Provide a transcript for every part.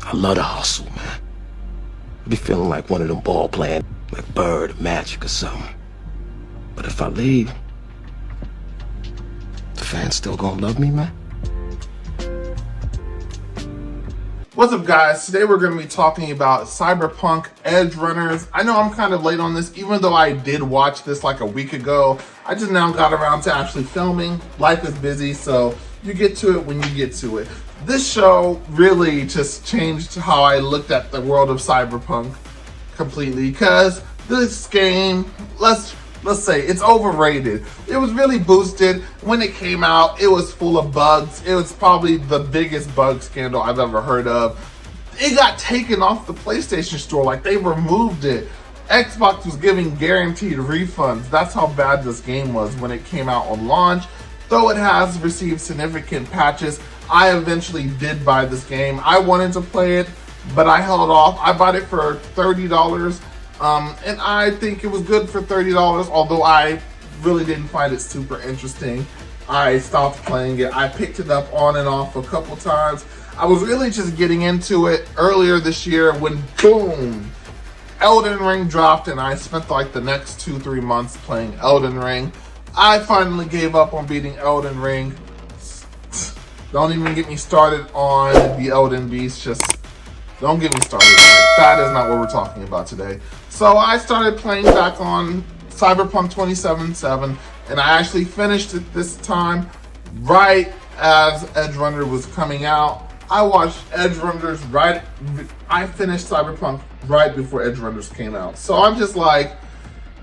I love the hustle, man. I be feeling like one of them ball playing, like Bird or Magic or something. But if I leave, the fans still gonna love me, man? What's up, guys? Today we're going to be talking about CyberPunk Edgerunnners. I know I'm kind of late on this, even though I did watch this like a week ago. I just now got around to actually filming. Life is busy, so you get to it when you get to it. This show really just changed how I looked at the world of Cyberpunk completely, because this game, let's say it's overrated. It was really boosted. When it came out, it was full of bugs. It was probably the biggest bug scandal I've ever heard of. It got taken off the PlayStation Store, like they removed it. Xbox was giving guaranteed refunds. That's how bad this game was when it came out on launch. Though it has received significant patches, I eventually did buy this game. I wanted to play it, but I held off. I bought it for $30. And I think it was good for $30, although I really didn't find it super interesting. I stopped playing it. I picked it up on and off a couple times. I was really just getting into it earlier this year when, boom, Elden Ring dropped, and I spent like the next 2-3 months playing Elden Ring. I finally gave up on beating Elden Ring. Don't even get me started on the Elden Beast. Just don't get me started on it. That is not what we're talking about today. So I started playing back on Cyberpunk 2077, and I actually finished it this time right as Edgerunner was coming out. I watched Edgerunners I finished Cyberpunk right before Edgerunners came out. So I'm just like,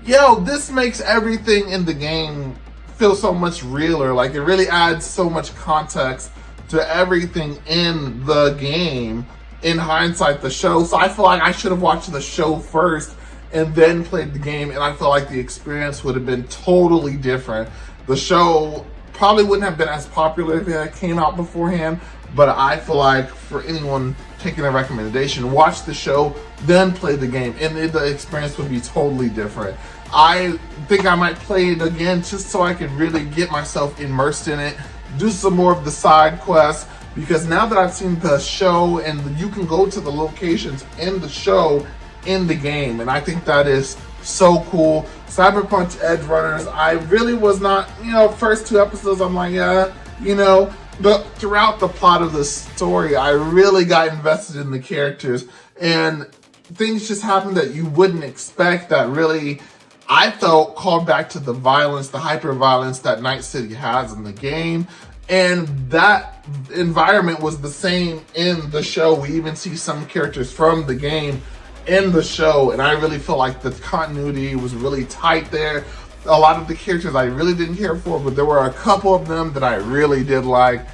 yo, this makes everything in the game feel so much realer. Like, it really adds so much context to everything in the game. In hindsight, the show, so I feel like I should have watched the show first and then played the game, and I feel like the experience would have been totally different. The show probably wouldn't have been as popular if it came out beforehand, but I feel like for anyone taking a recommendation, watch the show, then play the game, and the experience would be totally different. I think I might play it again just so I can really get myself immersed in it, do some more of the side quests, because now that I've seen the show, and you can go to the locations in the show in the game, and I think that is so cool. CyberPunk Edgerunners, I really was not, first 2 episodes I'm like, yeah, but throughout the plot of the story, I really got invested in the characters, and things just happened that you wouldn't expect that really, I felt, called back to the violence, the hyper-violence that Night City has in the game. And that environment was the same in the show. We even see some characters from the game in the show, and I really feel like the continuity was really tight there. A lot of the characters I really didn't care for, but there were a couple of them that I really did like.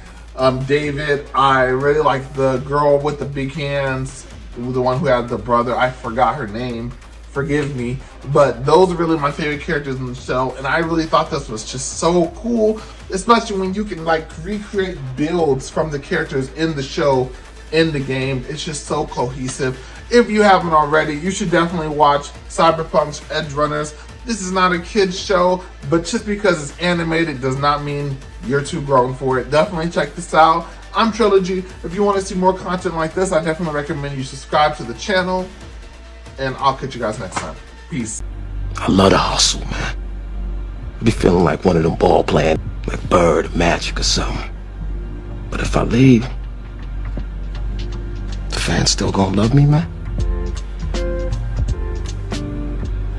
David, I really liked the girl with the big hands, the one who had the brother. I forgot her name. Forgive me, but those are really my favorite characters in the show, and I really thought this was just so cool, especially when you can like recreate builds from the characters in the show in the game. It's just so cohesive. If you haven't already, you should definitely watch CyberPunk Edgerunners. This is not a kid's show, but just because it's animated does not mean you're too grown for it. Definitely check this out. I'm Trilogy. If you want to see more content like this, I definitely recommend you subscribe to the channel. And I'll catch you guys next time. Peace. I love the hustle, man. I be feeling like one of them ball playing, like Bird or Magic or something. But if I leave, the fans still gonna love me, man?